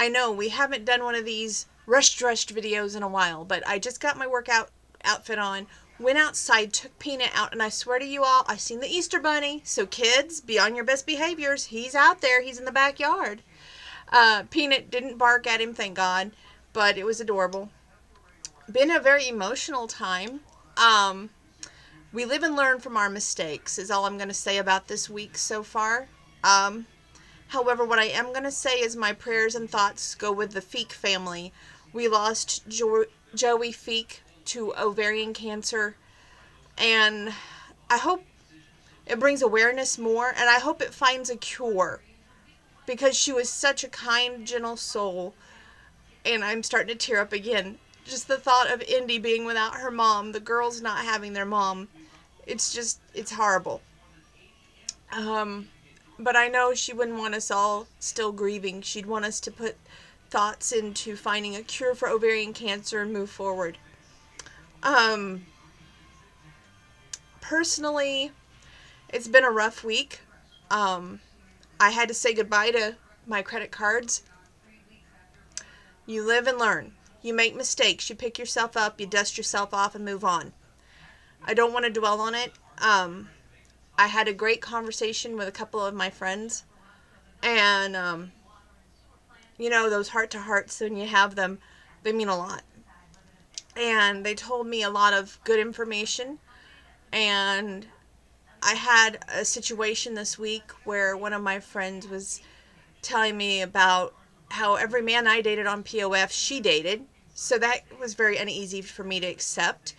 I know we haven't done one of these rushed videos in a while, but I just got my workout outfit on, went outside, took Peanut out, and I swear to you all, I seen the Easter Bunny. So kids, be on your best behaviors. He's out there. He's in the backyard. Peanut didn't bark at him, thank God, but it was adorable. Been a very emotional time. We live and learn from our mistakes is all I'm going to say about this week so far. However, what I am going to say is my prayers and thoughts go with the Feek family. We lost Joey Feek to ovarian cancer, and I hope it brings awareness more, and I hope it finds a cure, because she was such a kind, gentle soul, and I'm starting to tear up again. Just the thought of Indy being without her mom, the girls not having their mom, it's horrible. But I know she wouldn't want us all still grieving. She'd want us to put thoughts into finding a cure for ovarian cancer and move forward. Personally, it's been a rough week. I had to say goodbye to my credit cards. You live and learn. You make mistakes. You pick yourself up. You dust yourself off and move on. I don't want to dwell on it. I had a great conversation with a couple of my friends. And, those heart-to-hearts, when you have them, they mean a lot. And they told me a lot of good information. And I had a situation this week where one of my friends was telling me about how every man I dated on POF, she dated. So that was very uneasy for me to accept.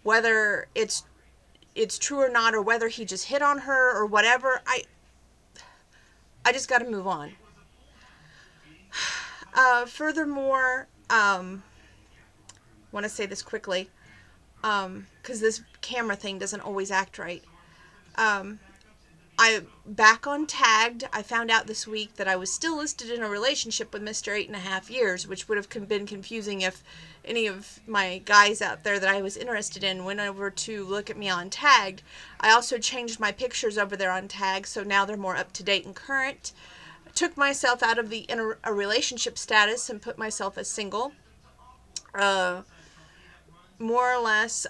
Whether it's true or not, or whether he just hit on her or whatever, I just got to move on. Furthermore, want to say this quickly, because this camera thing doesn't always act right. I'm back on Tagged. I found out this week that I was still listed in a relationship with Mr. 8.5 years, which would have been confusing if any of my guys out there that I was interested in went over to look at me on Tagged. I also changed my pictures over there on Tagged, so now they're more up to date and current. I took myself out of the a relationship status and put myself as single. More or less,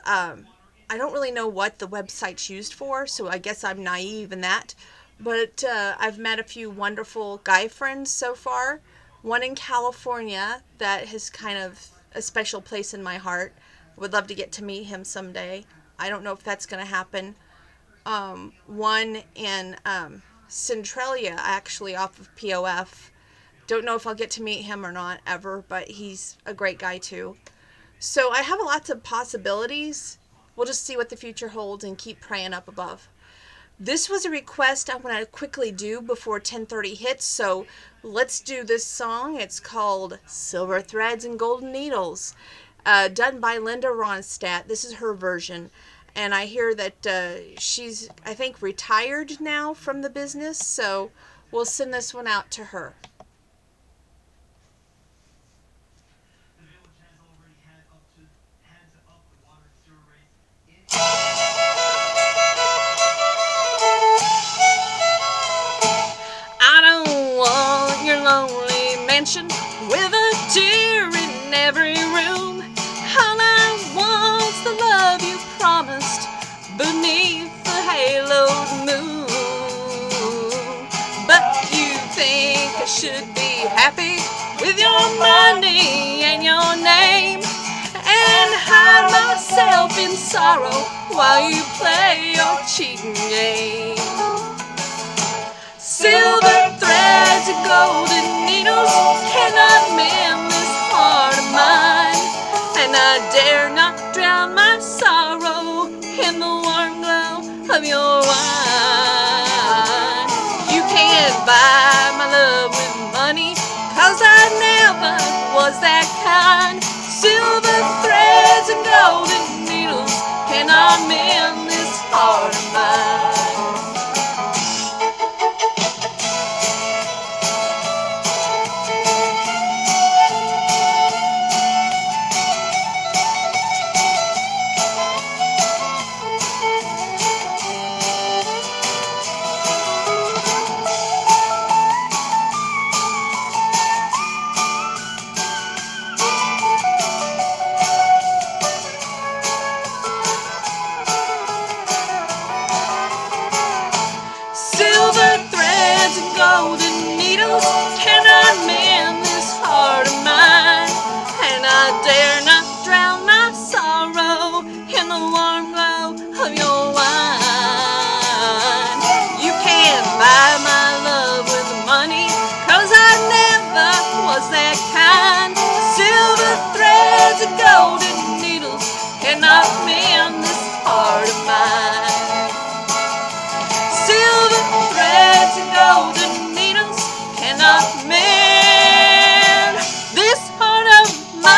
I don't really know what the website's used for, so I guess I'm naive in that. But I've met a few wonderful guy friends so far. One in California that has kind of a special place in my heart. Would love to get to meet him someday. I don't know if that's going to happen. One in Centralia, actually off of POF. Don't know if I'll get to meet him or not ever, but he's a great guy too. So I have lots of possibilities. We'll just see what the future holds and keep praying up above. This was a request I want to quickly do before 10:30 hits, so let's do this song. It's called Silver Threads and Golden Needles, done by Linda Ronstadt. This is her version, and I hear that she's, I think, retired now from the business, so we'll send this one out to her. I don't want your lonely mansion with a tear in every room. All I want's the love you promised beneath the haloed moon. But you think I should be happy with your money and your name, and hide myself in sorrow while you play your cheating game. Silver threads and golden needles cannot mend this heart of mine, and I dare not drown my sorrow in the warm glow of your wine. You can't buy my love with money, 'cause I never was that kind. Silver threads and golden needles cannot mend this heart of mine. needles cannot mend this heart of mine, and I dare not drown my sorrow in the warm glow of your wine. You can't buy my love with money, 'cause I never was that kind. Silver threads and golden needles cannot mend this heart of mine. Silver threads and golden needles cannot mend this heart of mine.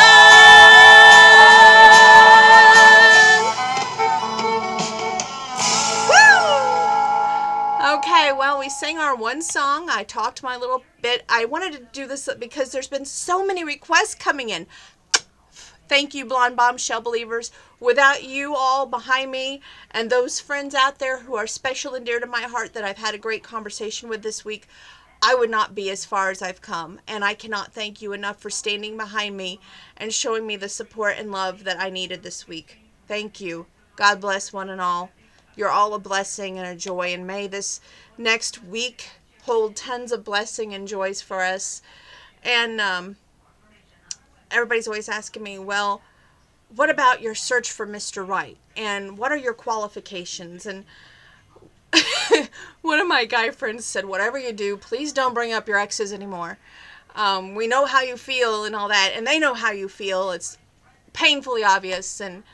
Woo! Okay, well, we sang our one song. I talked my little bit. I wanted to do this because there's been so many requests coming in. Thank you, Blonde Bombshell Believers. Without you all behind me and those friends out there who are special and dear to my heart that I've had a great conversation with this week, I would not be as far as I've come. And I cannot thank you enough for standing behind me and showing me the support and love that I needed this week. Thank you. God bless one and all. You're all a blessing and a joy. And may this next week hold tons of blessing and joys for us. And everybody's always asking me, well, what about your search for Mr. Right? And what are your qualifications? And one of my guy friends said, whatever you do, please don't bring up your exes anymore. We know how you feel and all that, and they know how you feel. It's painfully obvious, and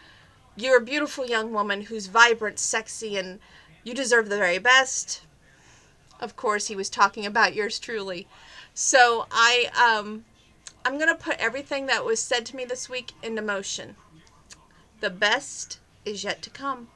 you're a beautiful young woman who's vibrant, sexy, and you deserve the very best. Of course, he was talking about yours truly. So I'm going to put everything that was said to me this week into motion. The best is yet to come.